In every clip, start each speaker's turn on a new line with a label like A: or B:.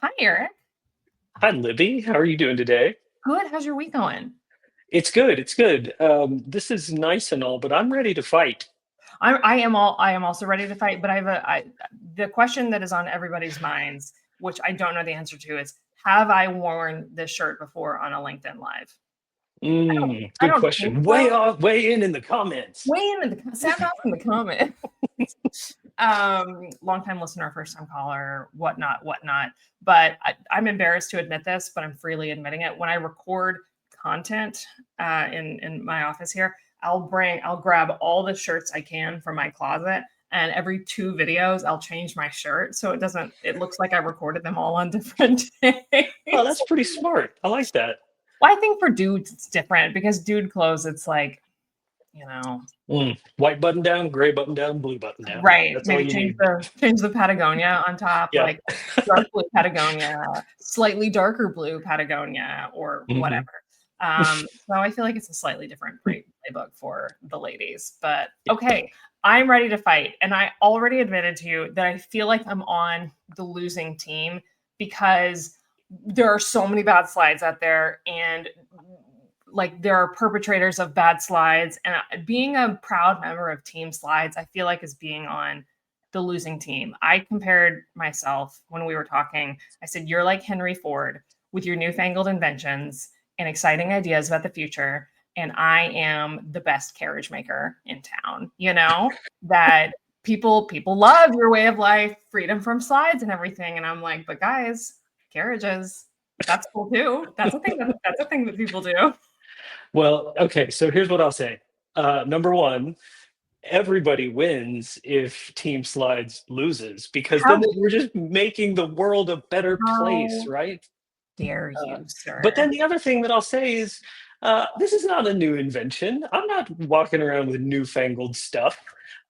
A: Hi, Eric.
B: Hi, Libby. How are you doing today?
A: Good. How's your week going?
B: It's good. It's good. This is nice and all, but I'm ready to fight.
A: I am also ready to fight, but the question that is on everybody's minds, which I don't know the answer to, is have I worn this shirt before on a LinkedIn Live? I
B: Good
A: don't think
B: question.
A: so.
B: Weigh in the comments.
A: Weigh in the sound off in the comment. Long time listener, first time caller, whatnot. But I'm embarrassed to admit this, but I'm freely admitting it. When I record content in my office here, I'll grab all the shirts I can from my closet, and every 2 videos I'll change my shirt so it looks like I recorded them all on different
B: Oh,
A: days.
B: that's pretty smart. I like that.
A: Well, I think for dudes it's different because dude clothes, it's like, you know,
B: White button down, gray button down, blue button down.
A: right.
B: That's all
A: Maybe
B: you need.
A: change the Patagonia on top,
B: Yeah.
A: like dark blue Patagonia, slightly darker blue Patagonia, or
B: hmm
A: whatever. So I feel like it's a slightly different playbook for the ladies. But okay, I'm ready to fight. And I already admitted to you that I feel like I'm on the losing team because there are so many bad slides out there, and like there are perpetrators of bad slides, and being a proud member of team slides, I feel like is being on the losing team. I compared myself when we were talking. I said, you're like Henry Ford with your newfangled inventions and exciting ideas about the future, and I am the best carriage maker in town. That people love your way of life, freedom from slides and everything, and I'm like, but guys, carriages, that's cool too. That's a thing that people do.
B: Well, okay. So here's what I'll say. Number one, everybody wins if Team Slides loses because then
A: How
B: we're just making the world a better place,
A: how
B: right?
A: dare
B: Uh,
A: you,
B: but
A: sir?
B: then the other thing that I'll say is this is not a new invention. I'm not walking around with newfangled stuff.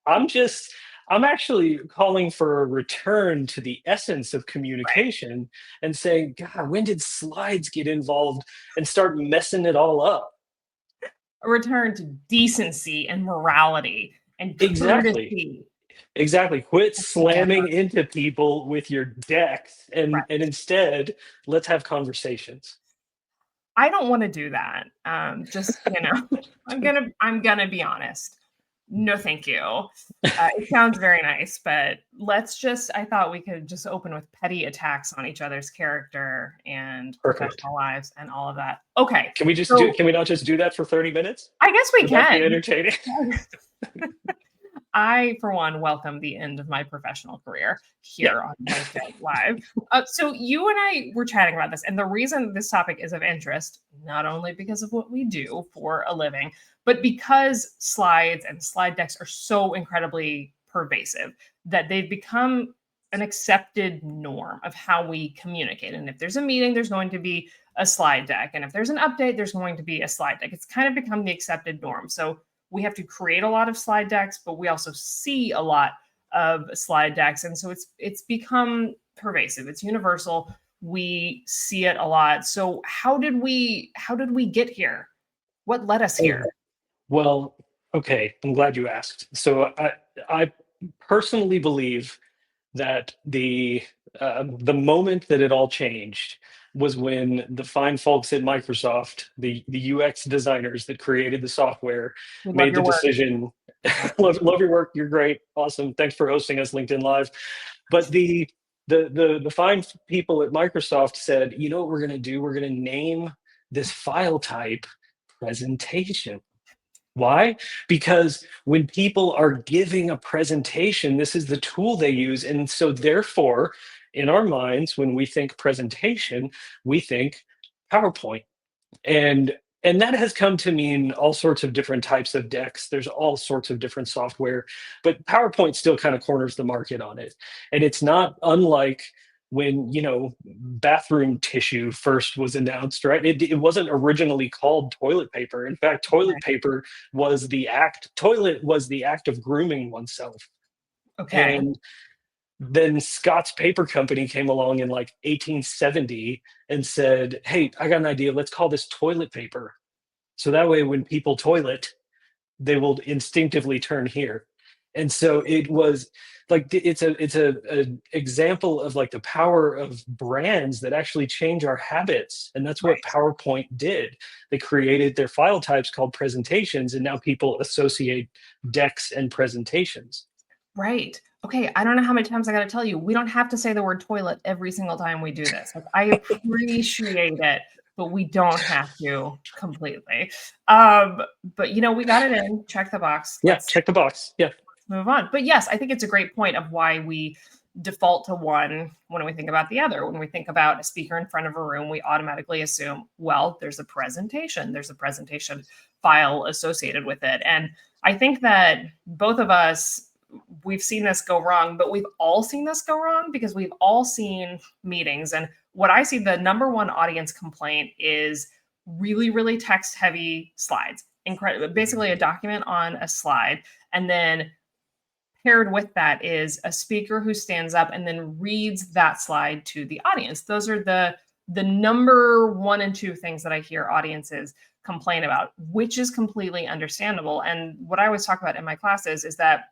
B: I'm just, I'm actually calling for a return to the essence of
A: Right.
B: communication and saying, God, when did slides get involved and start messing it all up?
A: A return to decency and morality and
B: Exactly.
A: courtesy.
B: Exactly. Quit
A: Whatever.
B: slamming into people with your decks and
A: Right.
B: instead let's have conversations.
A: I don't want to do that. Just I'm gonna be honest. No, thank you. It sounds very nice, but I thought we could just open with petty attacks on each other's character and
B: Perfect.
A: professional lives and all of that. Okay,
B: Can
A: so
B: we not just do that for 30 minutes?
A: I guess we
B: Would that be
A: can.
B: entertaining?
A: I, for one, welcome the end of my professional career
B: Yeah.
A: here on LinkedIn Live. So you and I were chatting about this, and the reason this topic is of interest, not only because of what we do for a living, but because slides and slide decks are so incredibly pervasive that they've become an accepted norm of how we communicate. And if there's a meeting, there's going to be a slide deck. And if there's an update, there's going to be a slide deck. It's kind of become the accepted norm. So we have to create a lot of slide decks, but we also see a lot of slide decks, and so it's become pervasive. It's universal. We see it a lot. So how did we get here? What led us here?
B: Oh, well, okay. I'm glad you asked. I personally believe that the moment that it all changed was when the fine folks at Microsoft, the UX designers that created the software,
A: We love
B: made the
A: your work.
B: decision.
A: Love
B: Love your work. You're great. Awesome. Thanks for hosting us, LinkedIn Live. But the fine people at Microsoft said, you know what we're going to do? We're going to name this file type presentation. Why? Because when people are giving a presentation, this is the tool they use. And so, therefore, in our minds, when we think presentation, we think PowerPoint. And and that has come to mean all sorts of different types of decks. There's all sorts of different software, but PowerPoint still kind of corners the market on it. And it's not unlike when, bathroom tissue first was announced, right? It wasn't originally called toilet paper. In fact, toilet was the act of grooming oneself.
A: Okay.
B: And then Scott's Paper Company came along in like 1870 and said, "Hey, I got an idea. Let's call this toilet paper. So that way, when people toilet, they will instinctively turn here." And so it was like it's a example of like the power of brands that actually change our habits, and that's what
A: Right.
B: PowerPoint did. They created their file types called presentations, and now people associate decks and presentations.
A: Right. Okay. I don't know how many times I got to tell you, we don't have to say the word toilet every single time we do this. Like, I appreciate it, but we don't have to completely. Um, but we got it in. Check the box.
B: Yeah,
A: Let's
B: check the box. Yeah.
A: move on. But yes, I think it's a great point of why we default to one when we think about the other. When we think about a speaker in front of a room, we automatically assume, well, there's a presentation file associated with it. And I think that both of us, we've seen this go wrong, but we've all seen this go wrong because we've all seen meetings. And what I see, the number one audience complaint is really, really text heavy slides. Incredible, basically a document on a slide. And then paired with that is a speaker who stands up and then reads that slide to the audience. Those are the number one and two things that I hear audiences complain about, which is completely understandable. And what I always talk about in my classes is that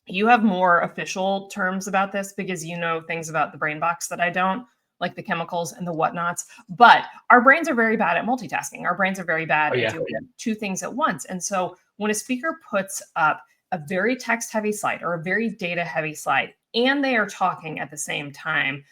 A: you have more official terms about this because you know things about the brain box that I don't, like the chemicals and the whatnots. But our brains are very bad at multitasking. Our brains are very bad
B: Oh
A: at
B: yeah.
A: doing two things at once. And so when a speaker puts up a very text heavy slide or a very data heavy slide, and they are talking at the same time,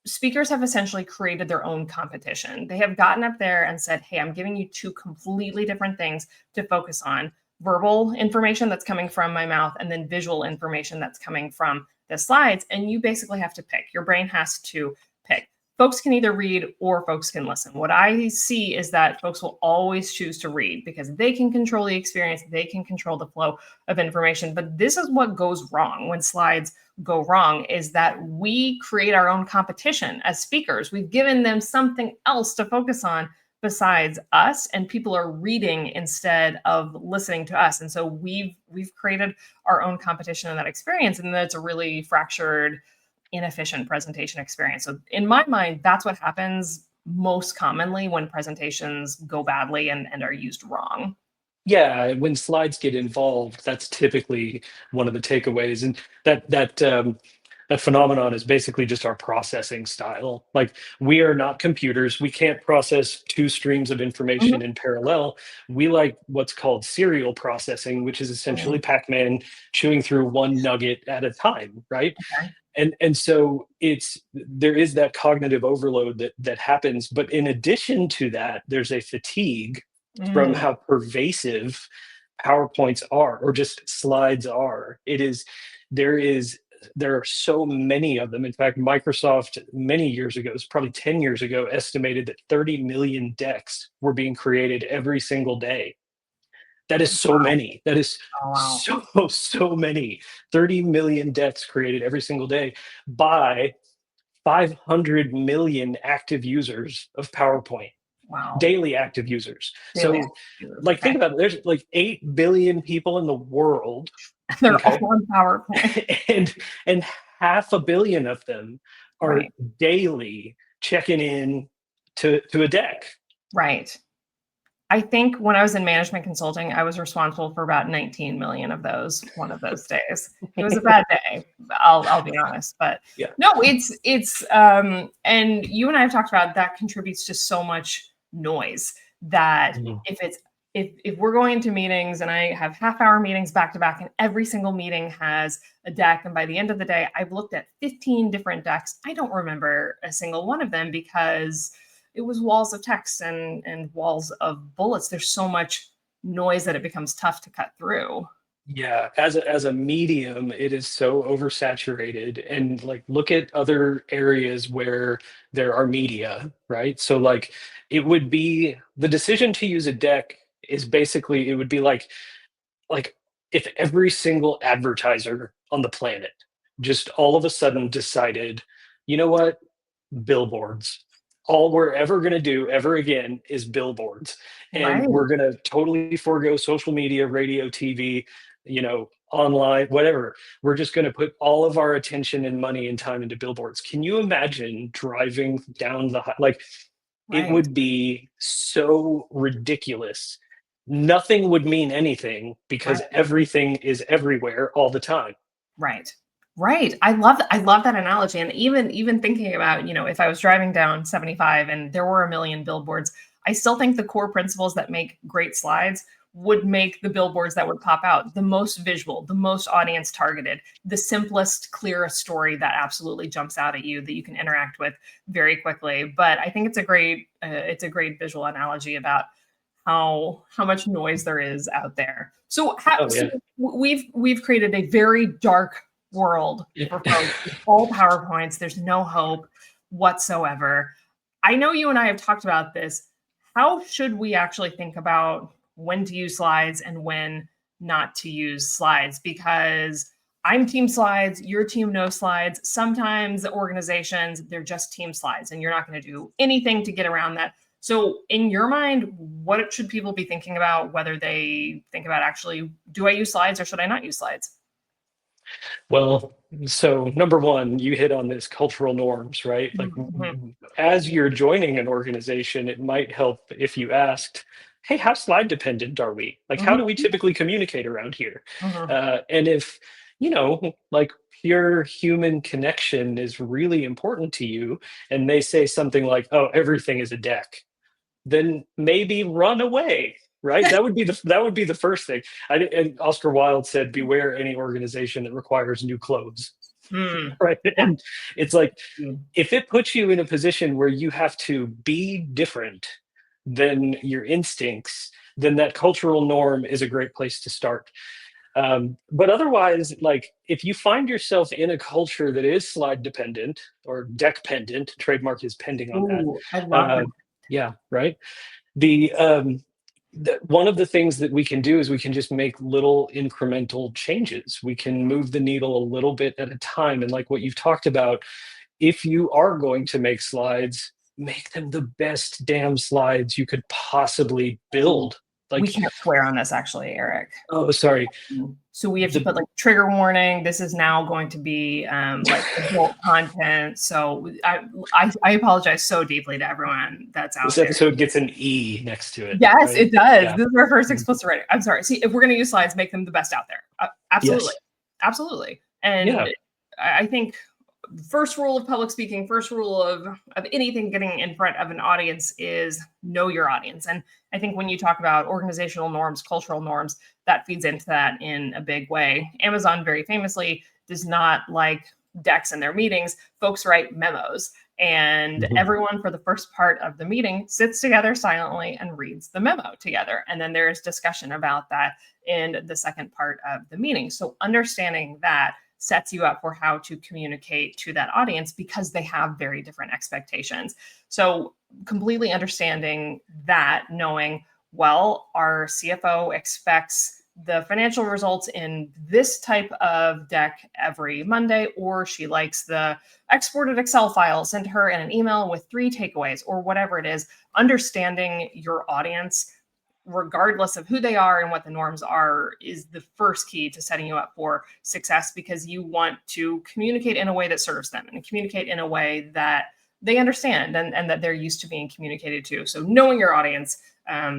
A: speakers have essentially created their own competition. They have gotten up there and said, hey, I'm giving you two completely different things to focus on: verbal information that's coming from my mouth, and then visual information that's coming from the slides. And you basically have to pick. Your brain has to pick. Folks can either read or folks can listen. What I see is that folks will always choose to read because they can control the experience, they can control the flow of information. But this is what goes wrong when slides go wrong, is that we create our own competition as speakers. We've given them something else to focus on besides us, and people are reading instead of listening to us. And so we've created our own competition in that experience, and that's a really fractured, inefficient presentation experience. So in my mind, that's what happens most commonly when presentations go badly and are used wrong.
B: Yeah, when slides get involved, that's typically one of the takeaways, and that phenomenon is basically just our processing style. Like, we are not computers; we can't process two streams of information
A: Mhm.
B: in parallel. We like what's called serial processing, which is essentially
A: Mm,
B: Pac-Man chewing through one nugget at a time, right?
A: okay.
B: And so there is that cognitive overload that happens, but in addition to that, there's a fatigue from
A: Mm,
B: how pervasive PowerPoints are, or just slides are. There is there are so many of them. In fact, Microsoft many years ago, it's probably 10 years ago, estimated that 30 million decks were being created every single day. That is so many. That is
A: oh, wow.
B: so many. 30 million decks created every single day by 500 million active users of PowerPoint,
A: Wow.
B: daily active users.
A: Daily
B: So,
A: active.
B: like,
A: Okay.
B: think about it. There's like 8 billion people in the world,
A: They're
B: okay?
A: all on PowerPoint.
B: and and half a billion of them are
A: Right.
B: daily checking in to a deck.
A: Right. I think when I was in management consulting, I was responsible for about 19 million of those one of those days. It was a bad day. I'll be honest, but
B: Yeah.
A: no, it's and you and I have talked about that contributes to so much noise that
B: Mhm.
A: if we're going into meetings and I have half-hour meetings back to back and every single meeting has a deck, and by the end of the day I've looked at 15 different decks, I don't remember a single one of them because it was walls of text and walls of bullets. There's so much noise that it becomes tough to cut through.
B: Yeah, as a medium, it is so oversaturated. And like, look at other areas where there are media, right? So like, it would be the decision to use a deck is basically, it would be like if every single advertiser on the planet just all of a sudden decided, you know what, billboards. All we're ever going to do ever again is billboards. And
A: Right.
B: we're going to totally forego social media, radio, TV, online, whatever. We're just going to put all of our attention and money and time into billboards. Can you imagine driving down like, it
A: Right.
B: would be so ridiculous nothing would mean anything because
A: Right.
B: everything is everywhere all the time.
A: Right. Right. I love that analogy. And even thinking about, if I was driving down 75 and there were a million billboards, I still think the core principles that make great slides would make the billboards that would pop out the most visual, the most audience targeted, the simplest, clearest story that absolutely jumps out at you that you can interact with very quickly. But I think it's a great visual analogy about how much noise there is out there. So,
B: Oh
A: so
B: yeah.
A: we've created a very dark world for folks. It's all PowerPoints. There's no hope whatsoever. I know you and I have talked about this. How should we actually think about when to use slides and when not to use slides? Because I'm team slides, your team no slides. Sometimes organizations, they're just team slides, and you're not going to do anything to get around that. So, in your mind, what should people be thinking about, whether they think about actually, do I use slides or should I not use slides?
B: Well, so number one, you hit on this cultural norms, right? Like
A: Mhm,
B: as you're joining an organization, it might help if you asked, hey, how slide dependent are we? Like, how
A: mhm,
B: do we typically communicate around here?
A: mhm.
B: And if, like pure human connection is really important to you, and they say something like, oh, everything is a deck, then maybe run away. Right, that would be the first thing. And Oscar Wilde said, "Beware any organization that requires new clothes."
A: Mm,
B: Right, and it's like
A: mm.
B: if it puts you in a position where you have to be different than your instincts, then that cultural norm is a great place to start. But otherwise, like if you find yourself in a culture that is slide dependent or deck pendant, trademark is pending on that.
A: Ooh, I love
B: Uh,
A: that.
B: yeah, right. One of the things that we can do is we can just make little incremental changes. We can move the needle a little bit at a time. And like what you've talked about, if you are going to make slides, make them the best damn slides you could possibly
A: Ooh,
B: build.
A: we
B: Like,
A: can't swear on this actually, Eric.
B: oh, sorry.
A: So we have to
B: The
A: put like trigger warning. This is now going to be like adult content. So I apologize so deeply to everyone that's
B: this
A: out there.
B: episode gets an E next to it,
A: Yes,
B: right?
A: it does.
B: Yeah.
A: This is our first
B: Mhm.
A: explicit rating. I'm sorry. See, if we're going to use slides, make them the best out there. Absolutely.
B: Yes.
A: Absolutely.
B: Yeah.
A: And I think first rule of public speaking, first rule of anything getting in front of an audience is know your audience. And I think when you talk about organizational norms, cultural norms, that feeds into that in a big way. Amazon very famously does not like decks in their meetings. Folks write memos, and
B: Mhm.
A: everyone for the first part of the meeting sits together silently and reads the memo together. And then there's discussion about that in the second part of the meeting. So understanding that sets you up for how to communicate to that audience because they have very different expectations. So completely understanding that, knowing, well, our CFO expects the financial results in this type of deck every Monday, or she likes the exported Excel file sent her in an email with 3 takeaways, or whatever it is. Understanding your audience, regardless of who they are and what the norms are, is the first key to setting you up for success, because you want to communicate in a way that serves them and communicate in a way that they understand, and that they're used to being communicated to. So knowing your audience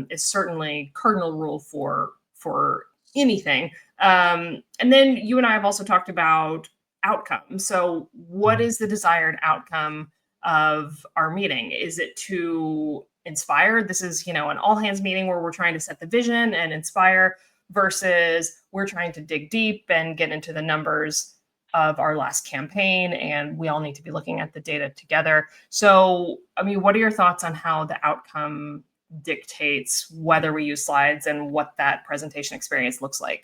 A: is certainly cardinal rule for anything. And then you and I have also talked about outcome. So what
B: Mhm.
A: is the desired outcome of our meeting? Is it to inspire? This is, an all hands meeting where we're trying to set the vision and inspire, versus we're trying to dig deep and get into the numbers of our last campaign, and we all need to be looking at the data together. So, I mean, what are your thoughts on how the outcome dictates whether we use slides and what that presentation experience looks like?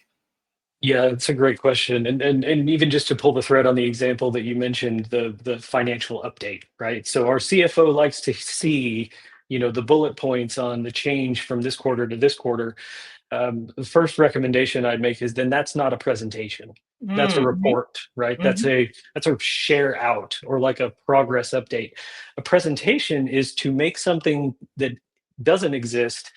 B: Yeah, it's a great question. And even just to pull the thread on the example that you mentioned, the financial update, right? So our CFO likes to see, the bullet points on the change from this quarter to this quarter. The first recommendation I'd make is then that's not a presentation. That's a
A: Mhm,
B: report, right? That's
A: mhm,
B: a share out or like a progress update. A presentation is to make something that doesn't exist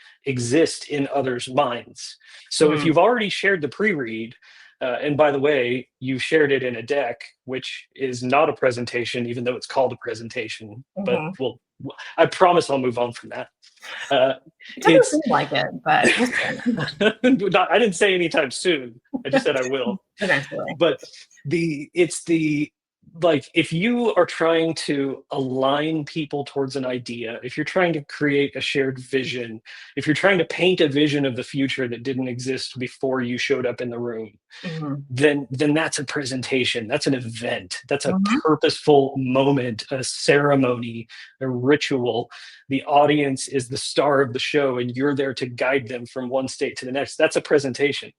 B: in others' minds. So if
A: mm,
B: you've already shared the pre-read, and by the way, you shared it in a deck, which is not a presentation, even though it's called a presentation. But
A: mhm.
B: I promise I'll move on from that. Uh,
A: It doesn't
B: it's
A: seem like it, but we'll see.
B: I didn't say anytime soon. I just said I will.
A: Eventually.
B: But it's the like if you are trying to align people towards an idea, if you're trying to create a shared vision, if you're trying to paint a vision of the future that didn't exist before you showed up in the room,
A: Hmm.
B: then that's a presentation, that's an event, that's a
A: Hmm.
B: purposeful moment, a ceremony, a ritual. The audience is the star of the show and you're there to guide them from one state to the next. That's a presentation.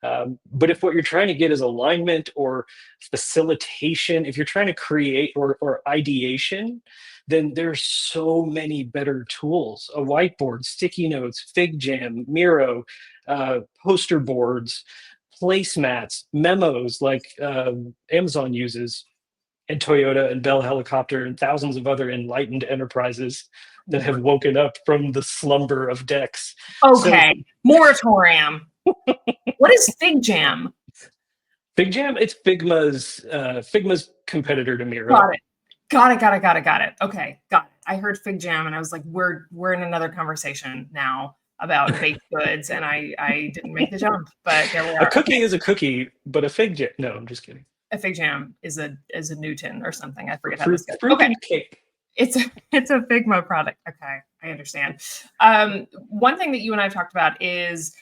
B: But if what you're trying to get is alignment or facilitation, if you're trying to create or ideation, then there's so many better tools: a whiteboard, sticky notes, Fig Jam, Miro, poster boards, placemats, memos like Amazon uses, and Toyota and Bell Helicopter and thousands of other enlightened enterprises that have woken up from the slumber of decks. So
A: Okay, moratorium. What is Fig Jam?
B: Fig Jam, it's Figma's competitor to Miro.
A: Got it. Got it. Got it. Got it. Got it. Okay, got it. I heard Fig Jam, and I was like, we're in another conversation now about baked goods, and I didn't make the jump, but there we
B: A
A: are. Okay,
B: cookie is a cookie, but a fig jam. No, I'm just kidding.
A: a Fig Jam is a Newton or something. I forget how this goes.
B: Fruit
A: Okay,
B: and cake.
A: it's a Figma product. Okay, I understand. One thing that you and I have talked about is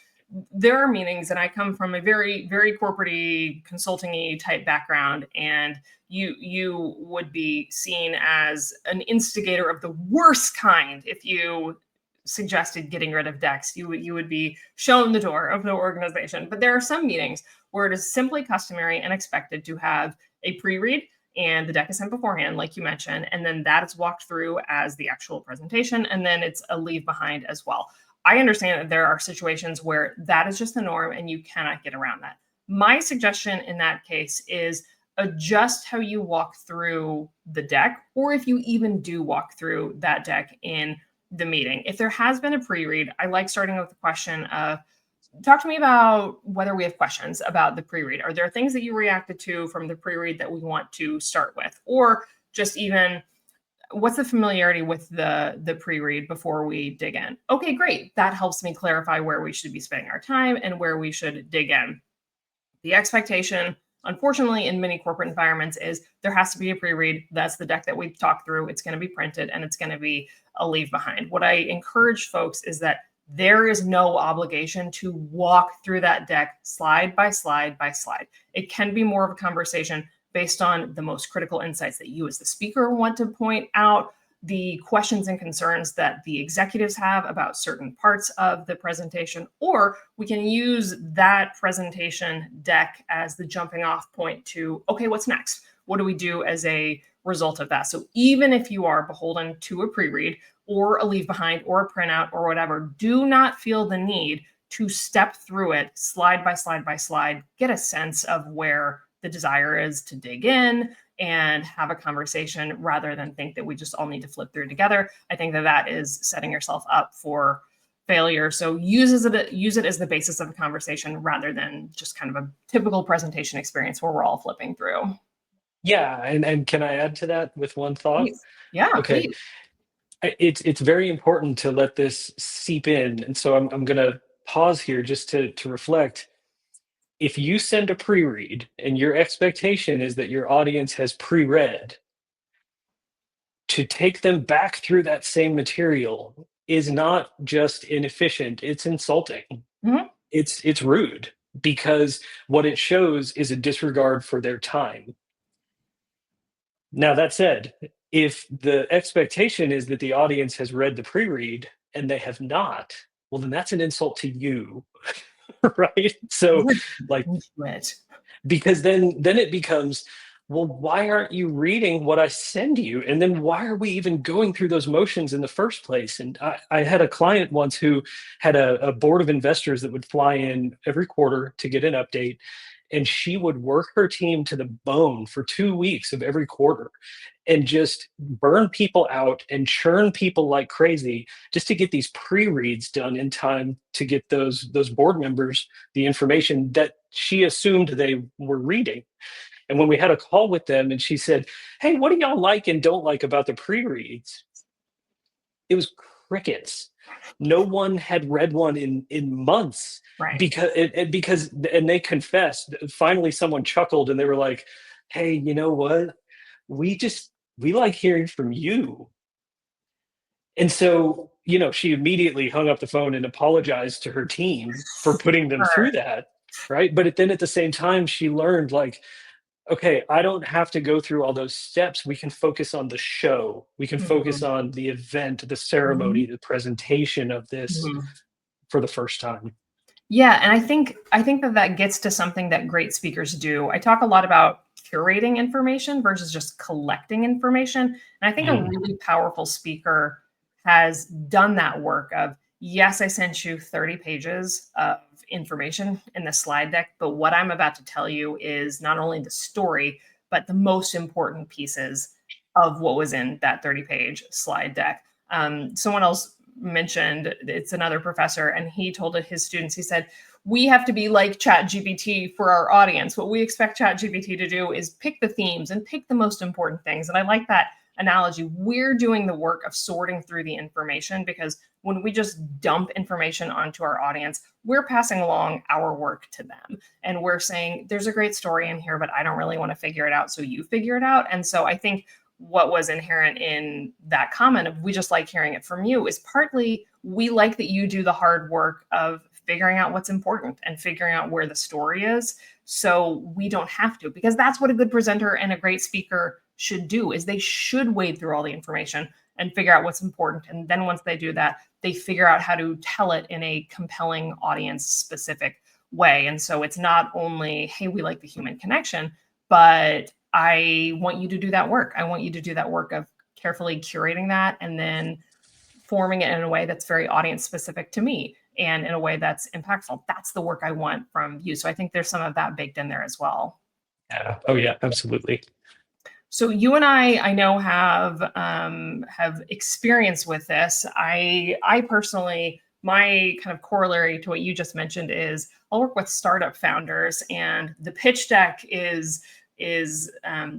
A: there are meetings, and I come from a very, very corporate-y, consulting-y type background, and you would be seen as an instigator of the worst kind if you suggested getting rid of decks. You would be shown the door of the organization. But there are some meetings where it is simply customary and expected to have a pre-read and the deck is sent beforehand, like you mentioned, and then that is walked through as the actual presentation, and then it's a leave behind as well. I understand that there are situations where that is just the norm and you cannot get around that. My suggestion in that case is adjust how you walk through the deck, or if you even do walk through that deck in the meeting. If there has been a pre-read, I like starting with the question of, talk to me about whether we have questions about the pre-read. Are there things that you reacted to from the pre-read that we want to start with? Or just even, what's the familiarity with the pre-read before we dig in? Okay, great. That helps me clarify where we should be spending our time and where we should dig in. The expectation, unfortunately, in many corporate environments is there has to be a pre-read. That's the deck that we've talked through. It's going to be printed and it's going to be a leave behind. What I encourage folks is that there is no obligation to walk through that deck slide by slide by slide. It can be more of a conversation based on the most critical insights that you as the speaker want to point out, the questions and concerns that the executives have about certain parts of the presentation, or we can use that presentation deck as the jumping off point to, okay, what's next? What do we do as a result of that? So even if you are beholden to a pre-read or a leave behind or a printout or whatever, do not feel the need to step through it slide by slide by slide, get a sense of where the desire is to dig in and have a conversation rather than think that we just all need to flip through together. I think that that is setting yourself up for failure. So use it as the basis of a conversation rather than just kind of a typical presentation experience where we're all flipping through.
B: Yeah, and can I add to that with one thought?
A: Please. Yeah,
B: Okay,
A: please.
B: it's very important to let this seep in, and so I'm gonna pause here just to reflect. If you send a pre-read and your expectation is that your audience has pre-read, to take them back through that same material is not just inefficient, it's insulting.
A: Mhm.
B: It's rude because what it shows is a disregard for their time. Now, that said, if the expectation is that the audience has read the pre-read and they have not, well, then that's an insult to you, right? So,
A: You're
B: like,
A: into it.
B: because then it becomes, well, why aren't you reading what I send you? And then why are we even going through those motions in the first place? And I had a client once who had a board of investors that would fly in every quarter to get an update, and she would work her team to the bone for 2 weeks of every quarter and just burn people out and churn people like crazy just to get these pre-reads done in time to get those board members the information that she assumed they were reading. And when we had a call with them and she said, "Hey, what do y'all like and don't like about the pre-reads?" it was crickets. No one had read one in months,
A: Right.
B: because and they confessed. Finally, someone chuckled and they were like, "Hey, you know what? We just we like hearing from you." And so, she immediately hung up the phone and apologized to her team for putting them
A: Sure.
B: through that, right? But then at the same time, she learned, like, okay, I don't have to go through all those steps. We can focus on the show. We can focus
A: Mhm.
B: on the event, the
A: Mhm.
B: ceremony, the presentation of this
A: Mhm.
B: for the first time.
A: Yeah, and I think that that gets to something that great speakers do. I talk a lot about curating information versus just collecting information, and I think a
B: Mhm.
A: really powerful speaker has done that work of, yes, I sent you 30 pages of information in the slide deck, but what I'm about to tell you is not only the story, but the most important pieces of what was in that 30-page slide deck. Someone else mentioned, it's another professor, and he told his students, he said, we have to be like ChatGPT for our audience. What we expect ChatGPT to do is pick the themes and pick the most important things. And I like that analogy. We're doing the work of sorting through the information, because when we just dump information onto our audience, we're passing along our work to them. And we're saying, there's a great story in here, but I don't really want to figure it out. So you figure it out. And so I think what was inherent in that comment of, we just like hearing it from you, is partly we like that you do the hard work of figuring out what's important and figuring out where the story is, so we don't have to, because that's what a good presenter and a great speaker should do, is they should wade through all the information and figure out what's important, and then once they do that, they figure out how to tell it in a compelling audience specific way. And so it's not only, hey, we like the human connection, but I want you to do that work. I want you to do that work of carefully curating that and then forming it in a way that's very audience specific to me and in a way that's impactful. That's the work I want from you. So I think there's some of that baked in there as well.
B: Yeah. Oh yeah, absolutely.
A: So you and I know have experience with this. I personally, my kind of corollary to what you just mentioned is, I'll work with startup founders, and the pitch deck is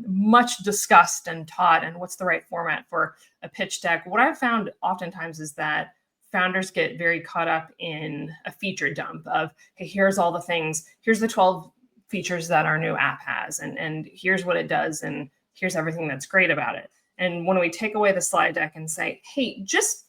A: much discussed and taught, and what's the right format for a pitch deck. What I've found oftentimes is that founders get very caught up in a feature dump of, hey, here's all the things, here's the 12 features that our new app has, and here's what it does, and here's everything that's great about it. And when we take away the slide deck and say, hey, just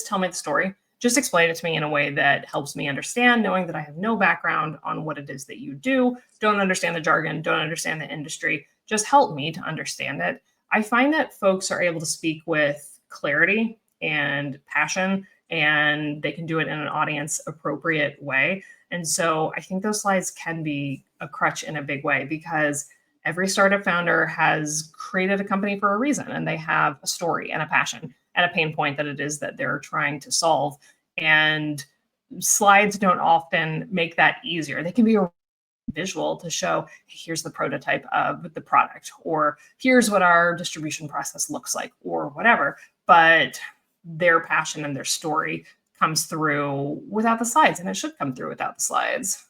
A: tell me the story, just explain it to me in a way that helps me understand, knowing that I have no background on what it is that you do, don't understand the jargon, don't understand the industry, just help me to understand it. I find that folks are able to speak with clarity and passion, and they can do it in an audience appropriate way. And so I think those slides can be a crutch in a big way, because every startup founder has created a company for a reason, and they have a story and a passion and a pain point that it is that they're trying to solve. And slides don't often make that easier. They can be a visual to show, here's the prototype of the product, or here's what our distribution process looks like, or whatever. But their passion and their story comes through without the slides, and it should come through without the slides.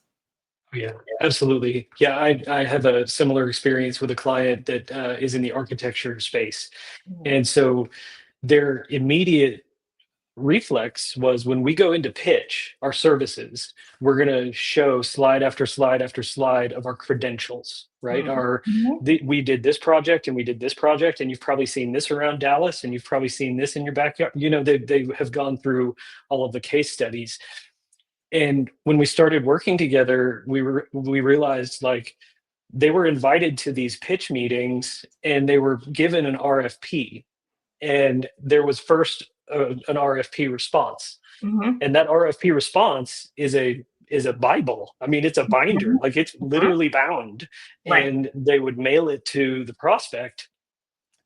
B: Yeah, absolutely. Yeah, I have a similar experience with a client that is in the architecture space.
A: Mhm.
B: And so their immediate reflex was, when we go into pitch our services, we're going to show slide after slide after slide of our credentials, right?
A: Mhm. Mhm.
B: We did this project and we did this project, and you've probably seen this around Dallas, and you've probably seen this in your backyard. They have gone through all of the case studies. And when we started working together, we realized, like, they were invited to these pitch meetings and they were given an RFP, and there was first an RFP response,
A: Mhm.
B: and that RFP response is a Bible. I mean, it's a binder,
A: Mhm.
B: like it's
A: Mhm.
B: literally bound,
A: Right.
B: and they would mail it to the prospect.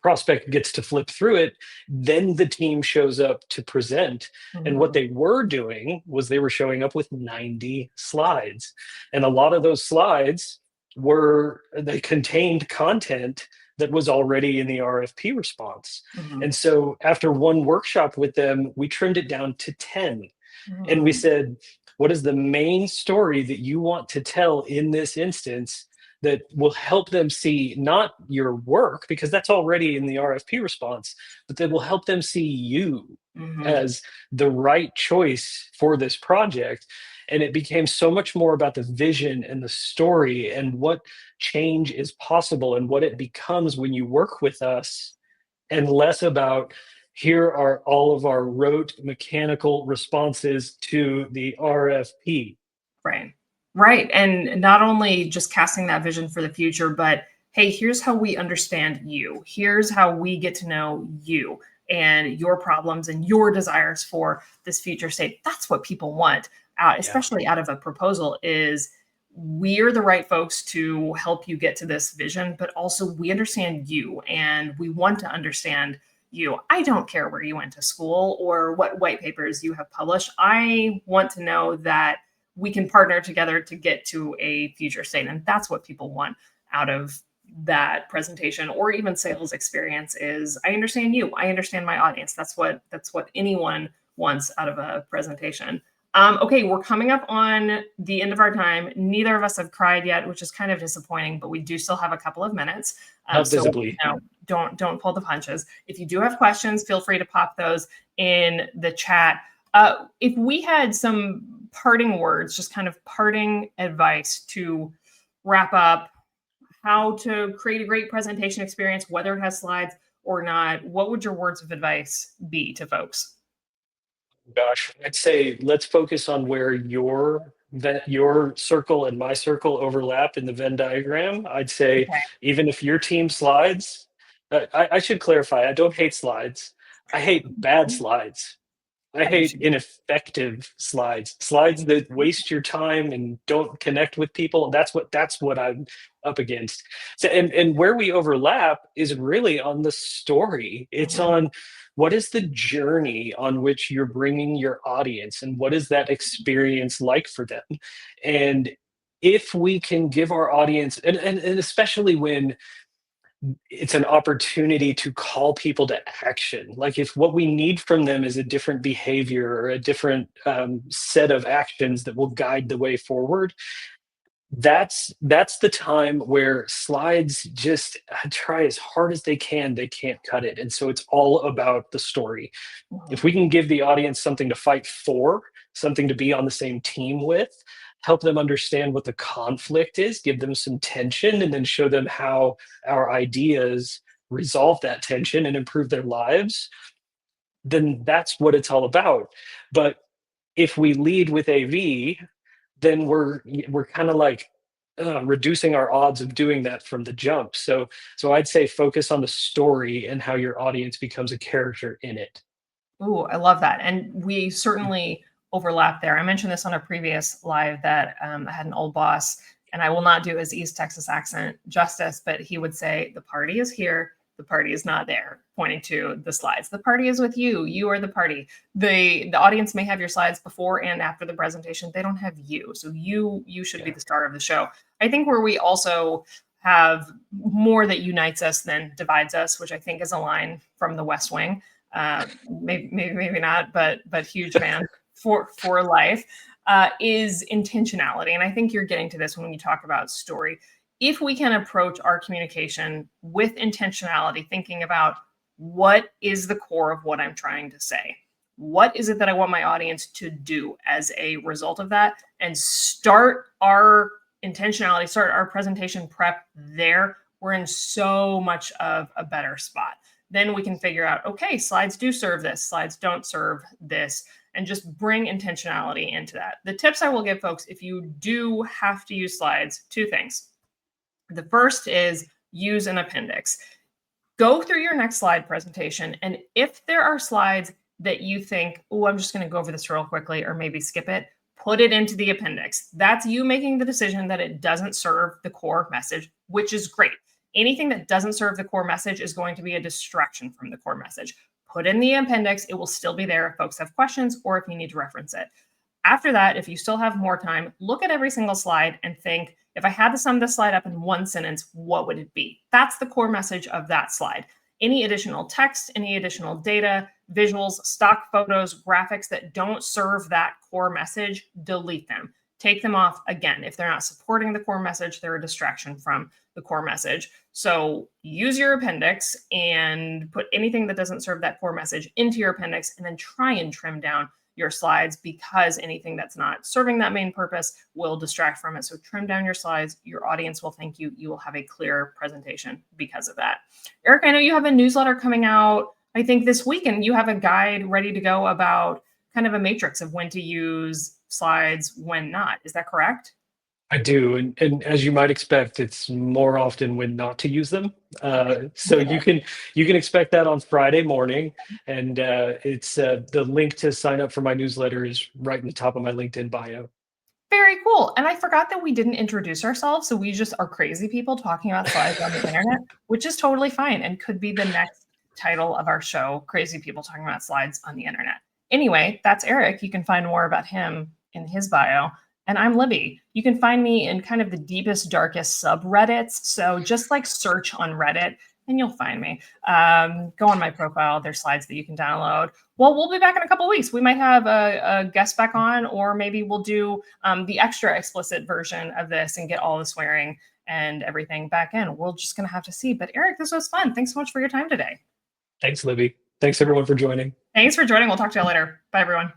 B: Prospect gets to flip through it, then the team shows up to present. And what
A: Mhm.
B: they were doing was they were showing up with 90 slides, and a lot of those slides they contained content that was already in the RFP response.
A: Mhm.
B: And so after one workshop with them, we trimmed it down to 10, and we
A: Mhm.
B: said, what is the main story that you want to tell in this instance that will help them see not your work, because that's already in the RFP response, but that will help them see you
A: Hmm.
B: as the right choice for this project. And it became so much more about the vision and the story and what change is possible and what it becomes when you work with us, and less about here are all of our rote mechanical responses to the RFP.
A: Right. Right. And not only just casting that vision for the future, but hey, here's how we understand you. Here's how we get to know you and your problems and your desires for this future state. That's what people want out,
B: Yeah.
A: especially out of a proposal, is we're the right folks to help you get to this vision, but also we understand you and we want to understand you. I don't care where you went to school or what white papers you have published. I want to know that we can partner together to get to a future state. And that's what people want out of that presentation or even sales experience is I understand you. I understand my audience. That's what anyone wants out of a presentation. Okay, we're coming up on the end of our time. Neither of us have cried yet, which is kind of disappointing, but we do still have a couple of minutes.
B: Not
A: So
B: visibly.
A: don't pull the punches. If you do have questions, feel free to pop those in the chat. If we had some parting words, just kind of parting advice to wrap up how to create a great presentation experience, whether it has slides or not, what would your words of advice be to folks?
B: Gosh, I'd say let's focus on where your circle and my circle overlap in the Venn diagram. I'd say
A: Okay.
B: even if your team slides, I should clarify, I don't hate slides. I hate bad slides. I
A: I do
B: hate
A: too.
B: ineffective slides. Slides that waste your time and don't connect with people. That's what I'm up against. So and where we overlap is really on the story. It's
A: Mhm.
B: on what is the journey on which you're bringing your audience and what is that experience like for them? And if we can give our audience and especially when it's an opportunity to call people to action. Like if what we need from them is a different behavior or a different set of actions that will guide the way forward, that's the time where slides just try as hard as they can't cut it. And so it's all about the story. If
A: Mhm.
B: we can give the audience something to fight for, something to be on the same team with, help them understand what the conflict is, give them some tension, and then show them how our ideas resolve that tension and improve their lives, then that's what it's all about. But if we lead with AV, then we're kind of like reducing our odds of doing that from the jump. So I'd say focus on the story and how your audience becomes a character in it.
A: Ooh, I love that. And we certainly overlap there. I mentioned this on a previous live that I had an old boss, and I will not do his East Texas accent justice, but he would say, "The party is here, the party is not there," pointing to the slides. The party is with you. You are the party. The audience may have your slides before and after the presentation. They don't have you. So you should be
B: Yeah.
A: the star of the show. I think where we also have more that unites us than divides us, which I think is a line from the West Wing, maybe not, but huge fan for life, is intentionality. And I think you're getting to this when you talk about story. If we can approach our communication with intentionality, thinking about what is the core of what I'm trying to say, what is it that I want my audience to do as a result of that, and start our intentionality, start our presentation prep there, we're in so much of a better spot. Then we can figure out, okay, slides do serve this, slides don't serve this, and just bring intentionality into that. The tips I will give folks if you do have to use slides, two things. The first is use an appendix. Go through your next slide presentation, and if there are slides that you think, oh, I'm just going to go over this real quickly or maybe skip it, put it into the appendix. That's you making the decision that it doesn't serve the core message, which is great. Anything that doesn't serve the core message is going to be a distraction from the core message. Put in the appendix. It will still be there if folks have questions or if you need to reference it. After that, if you still have more time, look at every single slide and think, if I had to sum this slide up in one sentence, what would it be? That's the core message of that slide. Any additional text, any additional data, visuals, stock photos, graphics that don't serve that core message, delete them. take them off. Again, if they're not supporting the core message, they're a distraction from the core message. So use your appendix and put anything that doesn't serve that core message into your appendix, and then try and trim down your slides, because anything that's not serving that main purpose will distract from it. So trim down your slides. Your audience will thank you. You will have a clear presentation because of that. Eric, I know you have a newsletter coming out, I think this week, and you have a guide ready to go about kind of a matrix of when to use slides, when not. Is that correct?
B: I do, and as you might expect, it's more often when not to use them.
A: Okay.
B: So
A: Get it.
B: you can expect that on Friday morning, and it's the link to sign up for my newsletter is right in the top of my LinkedIn bio.
A: Very cool. And I forgot that we didn't introduce ourselves. So we just are crazy people talking about slides on the internet, which is totally fine and could be the next title of our show, Crazy People Talking About Slides on the Internet. Anyway, that's Eric. You can find more about him in his bio. And I'm Libby. You can find me in kind of the deepest, darkest subreddits. So just like search on Reddit and you'll find me. Go on my profile. There's slides that you can download. Well, we'll be back in a couple of weeks. We might have a guest back on, or maybe we'll do the extra explicit version of this and get all the swearing and everything back in. We're just going to have to see. But Eric, this was fun. Thanks so much for your time today.
B: Thanks, Libby. Thanks everyone for joining.
A: Thanks for joining. We'll talk to you later. Bye, everyone.